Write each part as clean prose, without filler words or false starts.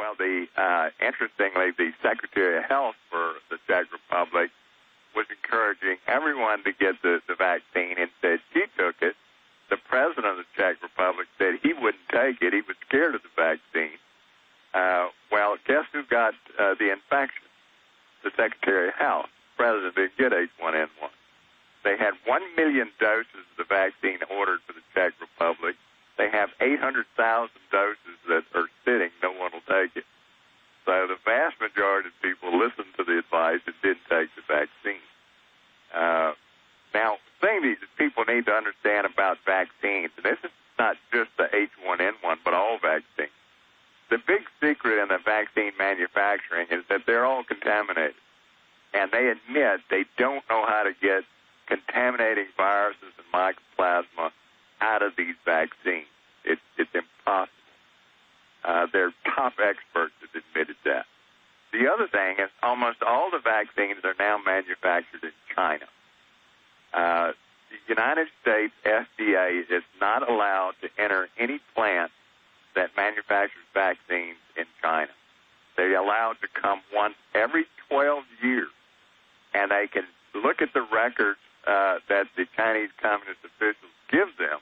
Well, interestingly, the Secretary of Health for the Czech Republic was encouraging everyone to get the vaccine and said she took it. The president of the Czech Republic said he wouldn't take it. He was scared of the vaccine. Well, guess who got the infection? The Secretary of Health. The president didn't get H1N1. They had 1 million doses of the vaccine ordered for the Czech Republic. They have 800,000 doses that are sitting. No one will take it. So the vast majority of people listened to the advice and didn't take the vaccine. Now, the thing that people need to understand about vaccines, and this is not just the H1N1, but all vaccines, the big secret in the vaccine manufacturing is that they're all contaminated. And they admit they don't know how to get contaminating viruses and mycoplasma out of these vaccines. It's impossible. They're top experts have admitted that. The other thing is almost all the vaccines are now manufactured in China. The United States FDA is not allowed to enter any plant that manufactures vaccines in China. They're allowed to come once every 12 years, and they can look at the records that the Chinese Communist officials give them,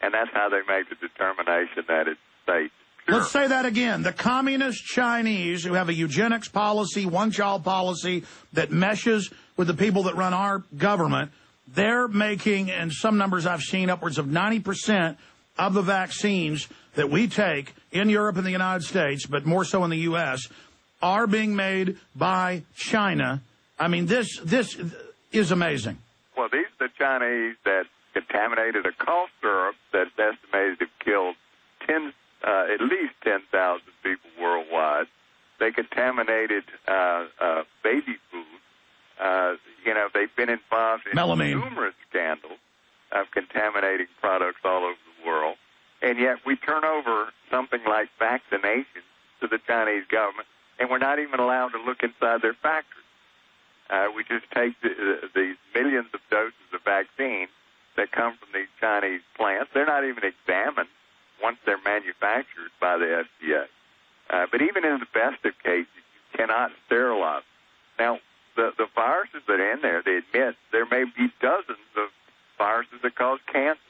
and that's how they make the determination that it's safe. Sure. Let's say that again. The communist Chinese who have a eugenics policy, one-child policy that meshes with the people that run our government, they're making, and some numbers I've seen, upwards of 90% of the vaccines that we take in Europe and the United States, but more so in the U.S., are being made by China. I mean, this is amazing. Well, these are the Chinese that contaminated a cough syrup that's estimated to have killed at least 10,000 people worldwide. They contaminated baby food. They've been involved in numerous scandals of contaminating products all over the world. And yet we turn over something like vaccinations to the Chinese government, and we're not even allowed to look inside their factories. We just take these millions of doses of vaccine that come from these Chinese plants. They're not even examined once they're manufactured by the FDA. But even in the best of cases, you cannot sterilize them. Now, the viruses that are in there, they admit there may be dozens of viruses that cause cancer.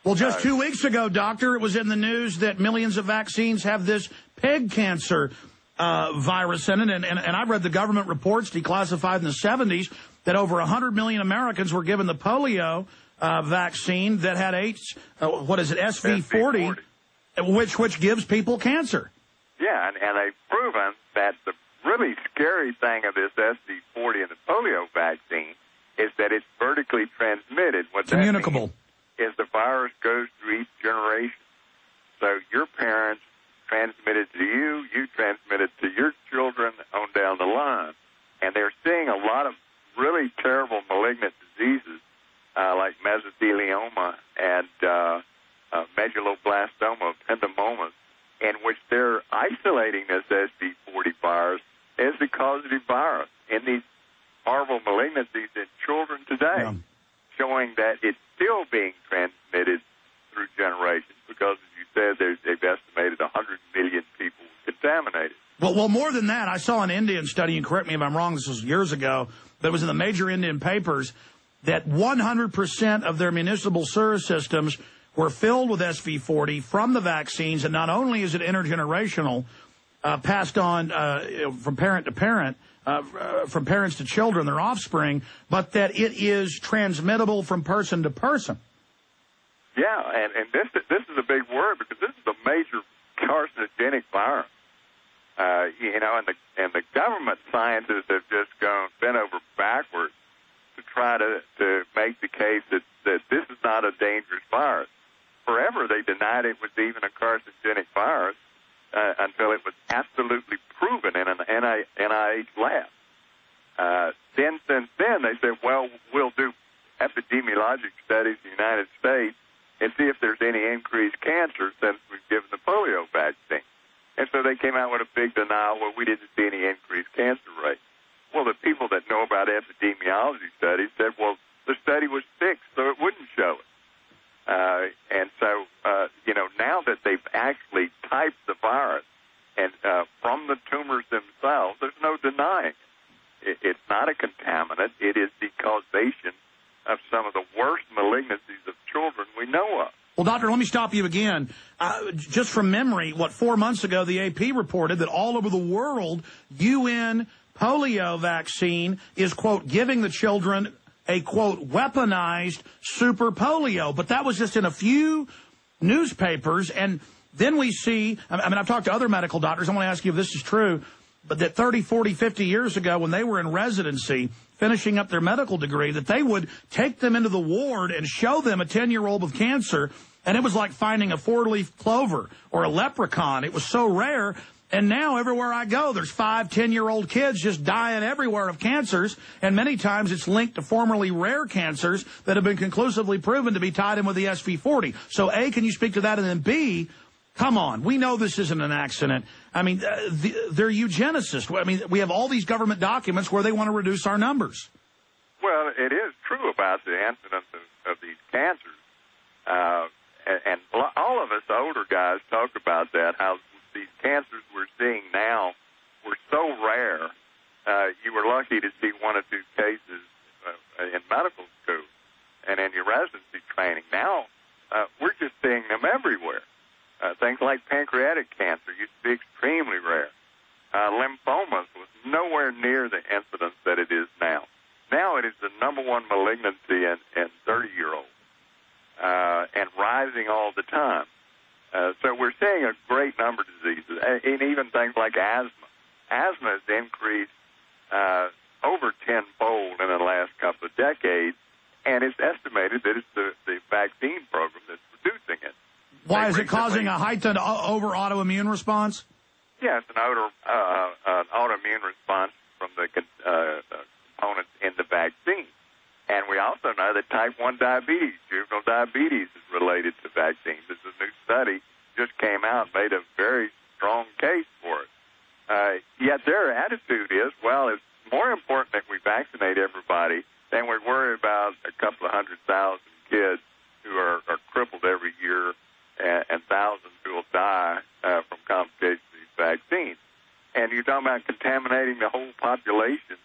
Well, just 2 weeks ago, Doctor, it was in the news that millions of vaccines have this pig cancer virus in it. And I read the government reports declassified in the 70s that over 100 million Americans were given the polio vaccine that had SV40, which gives people cancer. Yeah, and they've proven that the really scary thing of this SV40 and the polio vaccine is that it's vertically transmitted. What communicable. That means is the virus goes through each generation. So your parents transmit it to you, you transmit it to your children on down the line. And they're seeing a lot of really terrible malignant diseases like mesothelioma and medulloblastoma, ependymomas, in which they're isolating this SV40 virus as the causative virus in these horrible malignancies in children today, showing that it's still being transmitted through generations because, as you said, they've estimated 100 million people contaminated. Well, more than that, I saw an Indian study, and correct me if I'm wrong, this was years ago, but it was in the major Indian papers, that 100% of their municipal sewer systems were filled with SV40 from the vaccines, and not only is it intergenerational, passed on from parent to parent, from parents to children, their offspring, but that it is transmittable from person to person. Yeah, and this is a big word because this is a major carcinogenic virus. And the government scientists have just bent over backwards to try to make the case that this is not a dangerous virus. Forever they denied it was even a carcinogenic virus until it was absolutely proven in an NIH lab. Since then, they said, well, we'll do epidemiologic studies in the United States and see if there's any increased cancer since we've given the polio vaccine. And so they came out with a big denial where we didn't see any increased cancer rate. Well, the people that know about epidemiology studies said, well, the study was fixed, so it wouldn't show it. And so, now that they've actually typed the virus and from the tumors themselves, there's no denying it. It's not a contaminant. It is the causation of some of the worst malignancies of children we know of. Well, doctor, let me stop you again. Just from memory, 4 months ago, the AP reported that all over the world, UN polio vaccine is, quote, giving the children a, quote, weaponized super polio. But that was just in a few newspapers. And then we see, I've talked to other medical doctors. I want to ask you if this is true, but that 30, 40, 50 years ago, when they were in residency, finishing up their medical degree, that they would take them into the ward and show them a 10-year-old with cancer, and it was like finding a four-leaf clover or a leprechaun. It was so rare, and now everywhere I go, there's 5, 10-year-old kids just dying everywhere of cancers, and many times it's linked to formerly rare cancers that have been conclusively proven to be tied in with the SV40. So, A, can you speak to that? And then, B, come on, we know this isn't an accident. I mean, they're eugenicists. I mean, we have all these government documents where they want to reduce our numbers. Well, it is true about the incidence of these cancers. And all of us older guys talk about that, how these cancers we're seeing now were so rare. You were lucky to see 1 or 2 cases in medical school and in your residency training. Now, we're just seeing them everywhere. Things like pancreatic cancer used to be extremely rare. Lymphomas was nowhere near the incidence that it is now. Now it is the #1 malignancy in 30-year-olds and rising all the time. So we're seeing a great number of diseases, and even things like asthma. Asthma has increased over 10-fold in the last couple of decades, and it's estimated that it's the vaccine program that's reducing it. Why is it causing a heightened over autoimmune response? Yes, an autoimmune response from the components in the vaccine. And we also know that type 1 diabetes, juvenile diabetes, is related to vaccines. This is a new study just came out, made a very strong case for it. Yet their attitude is, well, it's more important that we vaccinate everybody than we worry about a couple of 100,000 kids who are crippled every year and thousands who will die from complications of these vaccines. And you're talking about contaminating the whole population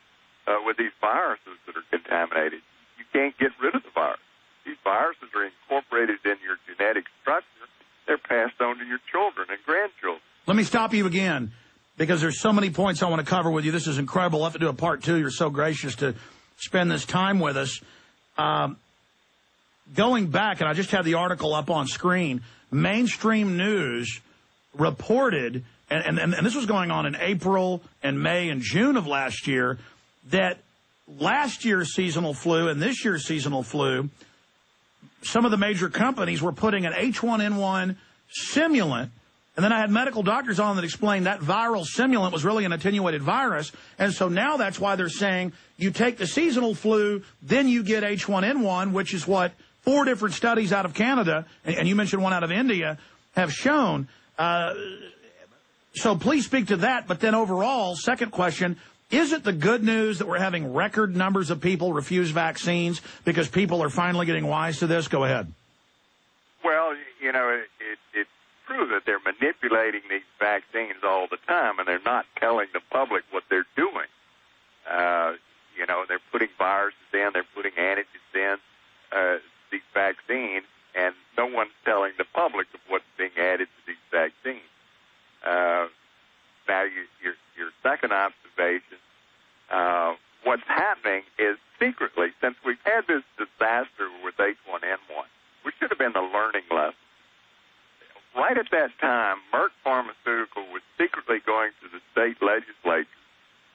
with these viruses that are contaminated. You can't get rid of the virus. These viruses are incorporated in your genetic structure. They're passed on to your children and grandchildren. Let me stop you again, because there's so many points I want to cover with you. This is incredible. I'll have to do a part 2. You're so gracious to spend this time with us. Going back, and I just had the article up on screen, mainstream news reported, and this was going on in April and May and June of last year, that last year's seasonal flu and this year's seasonal flu, some of the major companies were putting an H1N1 simulant, and then I had medical doctors on that explained that viral simulant was really an attenuated virus, and so now that's why they're saying you take the seasonal flu, then you get H1N1, which is what 4 different studies out of Canada, and you mentioned one out of India, have shown. So please speak to that, but then overall, second question, is it the good news that we're having record numbers of people refuse vaccines because people are finally getting wise to this? Go ahead. Well, you know, it's true that they're manipulating these vaccines all the time, and they're not telling the public what they're doing. You know, they're putting viruses in, they're putting antigens in these vaccines, and no one's telling the public of what's being added to these vaccines. Now, your second observation, what's happening is secretly, since we've had this disaster with H1N1, which should have been the learning lesson. Right at that time, Merck Pharmaceutical was secretly going to the state legislature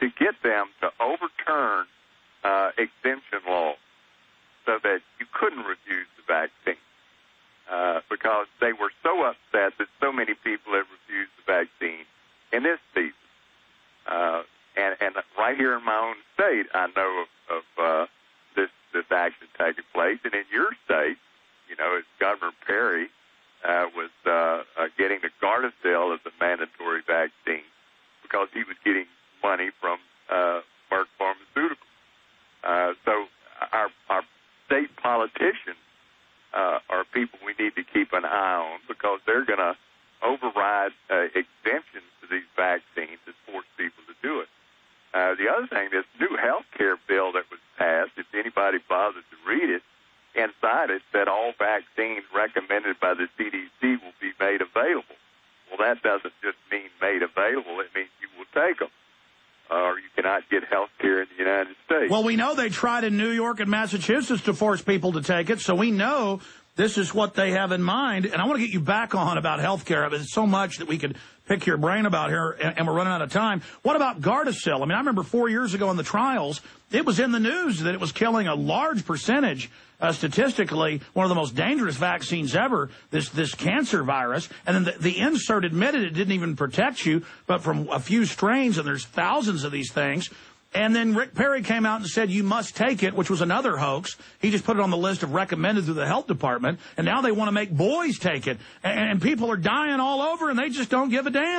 to get them to overturn exemption laws so that you couldn't refuse the vaccine because they were so upset that so many people had refused the vaccine in this season. And right here in my own state, I know of this action taking place. And in your state, you know, it's Governor Perry was getting the Gardasil as a mandatory vaccine because he was getting money from Merck Pharmaceuticals. So our state politicians are people we need to keep an eye on because they're going to override exemptions to these another thing, this new health care bill that was passed, if anybody bothers to read it, inside it said all vaccines recommended by the CDC will be made available. Well, that doesn't just mean made available. It means you will take them, or you cannot get health care in the United States. Well, we know they tried in New York and Massachusetts to force people to take it, so we know this is what they have in mind. And I want to get you back on about health care. There's so much that we could pick your brain about here, and we're running out of time. What about Gardasil? I mean, I remember 4 years ago in the trials, it was in the news that it was killing a large percentage, statistically, one of the most dangerous vaccines ever, this cancer virus. And then the insert admitted it didn't even protect you, but from a few strains, and there's thousands of these things. And then Rick Perry came out and said, you must take it, which was another hoax. He just put it on the list of recommended through the health department. And now they want to make boys take it. And people are dying all over, and they just don't give a damn.